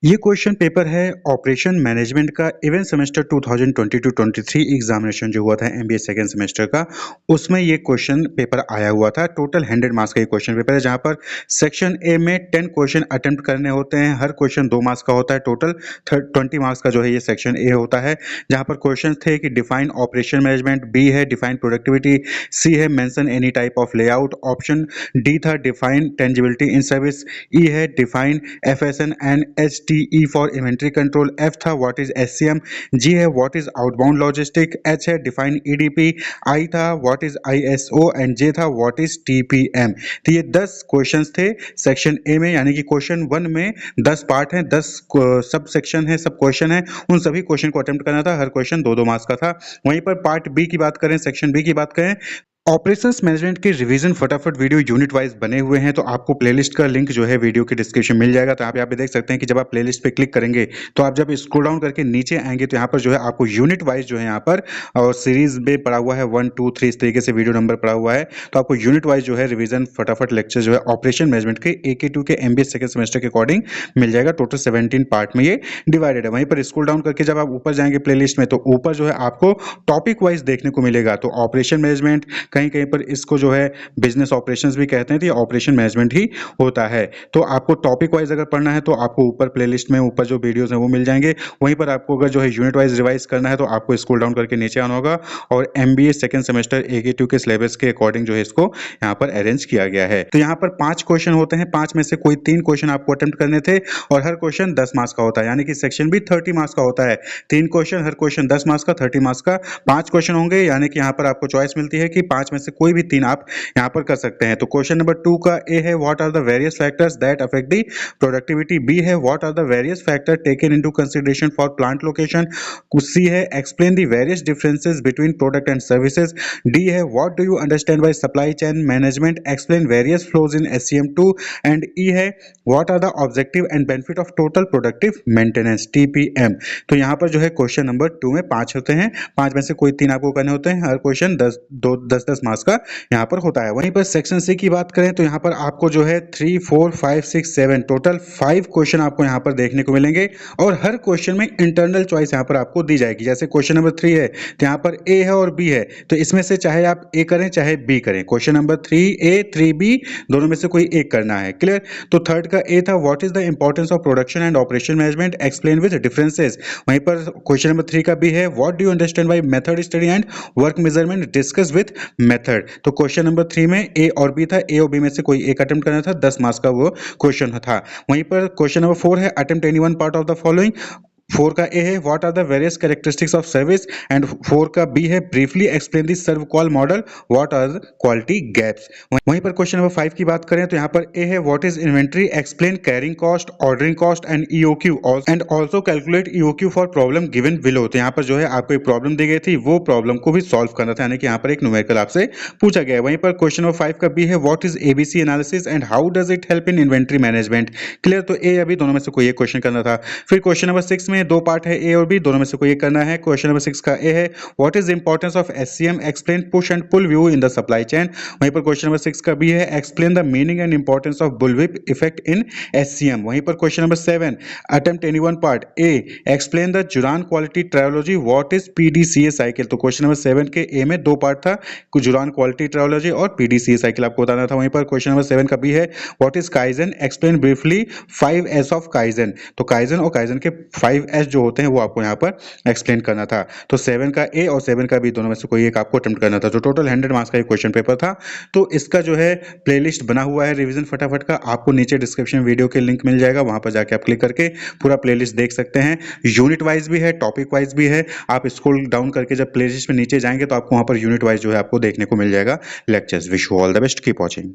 ये question paper है operation management का इवेंट सेमेस्टर 2022-23 एग्जामिनेशन जो हुआ था एमबीए सेकेंड सेमेस्टर का, उसमें ये क्वेश्चन पेपर आया हुआ था। टोटल 100 मार्क्स का ये क्वेश्चन पेपर है, जहां पर सेक्शन ए में 10 क्वेश्चन अटेम्प्ट करने होते हैं। हर क्वेश्चन 2 मार्क्स का होता है। टोटल 20 मार्क्स का जो है ये सेक्शन ए होता है, जहां पर क्वेश्चन थे कि डिफाइन ऑपरेशन मैनेजमेंट, बी है डिफाइन प्रोडक्टिविटी, सी है mention any type of layout, option D था डिफाइन टेंजिबिलिटी इन सर्विस, ई है define एफएसएन and H T for inventory control, F था व्हाट इज एससीएम, जी है what is outbound logistic, H है define EDP, आई था what is ISO and जे था what is TPM. तो ये 10 questions थे सेक्शन ए में, यानी कि क्वेश्चन 1 में 10 पार्ट हैं, 10 सब सेक्शन है, सब क्वेश्चन है। उन सभी क्वेश्चन को अटेम्प्ट करना था। हर क्वेश्चन 2-2 मार्क्स का था। वहीं पर पार्ट बी की बात करें, सेक्शन बी की बात करें, ऑपरेशंस मैनेजमेंट के रिवीजन फटाफट वीडियो यूनिट वाइज बने हुए हैं। तो आपको प्लेलिस्ट का लिंक जो है वीडियो के डिस्क्रिप्शन मिल जाएगा। तो आप यहाँ पे देख सकते हैं कि जब आप प्लेलिस्ट पे क्लिक करेंगे तो आप जब स्क्रॉल डाउन करके नीचे आएंगे तो यहाँ पर जो है आपको यूनिट वाइज जो है यहाँ पर और सीरीज में पड़ा हुआ है 1 2 3 इस तरीके से वीडियो नंबर पड़ा हुआ है। तो आपको यूनिट वाइज जो है रिवीजन फटाफट लेक्चर जो है ऑपरेशन मैनेजमेंट के AK2 के MBA सेकंड सेमेस्टर के अकॉर्डिंग मिल जाएगा। टोटल 17 पार्ट में ये डिवाइडेड है। वहीं पर स्क्रॉल डाउन करके जब आप ऊपर जाएंगे प्लेलिस्ट में तो ऊपर जो है आपको टॉपिक वाइज देखने को मिलेगा। तो ऑपरेशन मैनेजमेंट, कहीं कहीं पर इसको जो है बिजनेस ऑपरेशंस भी कहते हैं, तो ये ऑपरेशन मैनेजमेंट ही होता है। तो आपको टॉपिक वाइज अगर पढ़ना है तो आपको ऊपर प्लेलिस्ट में ऊपर जो वीडियोस हैं वो मिल जाएंगे। वहीं पर आपको अगर जो है यूनिट वाइज रिवाइज करना है तो आपको स्क्रॉल डाउन करके नीचे आना होगा और MBA सेकंड सेमेस्टर AK2 के सिलेबस के अकॉर्डिंग जो है इसको यहाँ पर अरेंज किया गया है। तो यहाँ पर 5 क्वेश्चन होते हैं, 5 में से कोई 3 क्वेश्चन आपको अटेम्प्ट करने थे और हर क्वेश्चन 10 मार्क्स का होता है, यानी कि सेक्शन भी 30 मार्क्स का होता है। 3 क्वेश्चन, हर क्वेश्चन 10 मार्क्स का, 30 मार्क्स का 5 क्वेश्चन होंगे, यानी कि यहाँ पर आपको चॉइस मिलती है कि 5 में से कोई भी 3 आप यहाँ पर कर सकते हैं। तो क्वेश्चन नंबर 2 का ए है what are the various factors that affect the productivity, B है what are the various factor taken into consideration for plant location, C है explain the various differences between product and services, D है what do you understand by supply chain management, explain various flows in SCM2 and E है what are the objective and benefit of total productive maintenance TPM। तो यहाँ पर जो है question number 2 में 5 होते हैं, 5 में से कोई 3 आपको करने होते हैं। हर क्वेश्चन 10 मार्क्स का यहाँ पर होता है। वहीं पर सेक्शन सी की बात करें तो यहाँ पर आपको जो है 3 4 5 6 7 टोटल 5 क्वेश्चन आपको यहाँ पर देखने को मिलेंगे और हर क्वेश्चन में इंटरनल चॉइस यहाँ पर आपको दी जाएगी। जैसे क्वेश्चन नंबर 3 है तो यहाँ पर ए है और बी है, तो इसमें से चाहे आप ए करें चाहे बी करें। क्वेश्चन नंबर 3A 3B दोनों में से कोई एक करना है। क्लियर। तो थर्ड का ए था what is the importance of production and operation management, explain with differences. वहीं पर क्वेश्चन नंबर 3 का बी है what do you understand by method study and work measurement, discuss with method. तो क्वेश्चन नंबर 3 में ए और B था, ए और B में से कोई एक अटेम्प्ट करना था, 10 मार्क्स का वो क्वेश्चन था। वहीं पर क्वेश्चन नंबर 4 है attempt any one part of the following. 4 का ए है what are the various characteristics of service and 4 का बी है briefly explain the SERVQUAL model, what are the quality gaps. वहीं पर क्वेश्चन नंबर 5 की बात करें तो यहाँ पर ए है what is inventory, explain carrying cost, ordering cost and EOQ and also calculate EOQ for problem given below. तो यहाँ पर जो है आपको एक प्रॉब्लम दी गई थी, वो प्रॉब्लम को भी सॉल्व करना था, यानी कि यहाँ पर एक न्यूमेरिकल आपसे पूछा गया है। वहीं पर क्वेश्चन नंबर 5 का बी है what is ABC analysis and how does it help in inventory management. Clear. तो ए या बी दोनों में से कोई एक क्वेश्चन करना था। फिर क्वेश्चन नंबर 6 में 2 पार्ट है, ए और बी दोनों में से कोई एक करना है। क्वेश्चन नंबर 6 का ए है what is importance of SCM, explain push and pull view in the supply chain. वहीं पर क्वेश्चन नंबर 6 का बी है explain the meaning and importance of bullwhip effect in SCM। वहीं पर question number 7 attempt any one part A explain the Juran quality trilogy, what is PDCA cycle. तो question number 7 के A में 2 part था, Juran quality trilogy और PDCA cycle आपको बताना था। वहीं पर क्वेश्चन नंबर 7 का बी है what is kaizen, explain briefly 5S of kaizen. तो काइजन और काइजन के 5S जो होते हैं वो आपको यहाँ पर एक्सप्लेन करना था। तो 7 का ए और 7 का बी दोनों में से कोई एक आपको अटेम्प्ट करना था। तो टोटल 100 मार्क्स का ये क्वेश्चन पेपर था। तो इसका जो है प्लेलिस्ट बना हुआ है रिवीजन फटाफट का, आपको नीचे डिस्क्रिप्शन वीडियो के लिंक मिल जाएगा, वहां पर जाके आप क्लिक करके पूरा प्लेलिस्ट देख सकते हैं। यूनिट वाइज भी है, टॉपिक वाइज भी है। आप स्क्रॉल डाउन करके जब प्लेलिस्ट में नीचे जाएंगे तो आपको वहां पर यूनिट वाइज जो है आपको देखने को मिल जाएगा lectures. Wish you all the best, keep watching.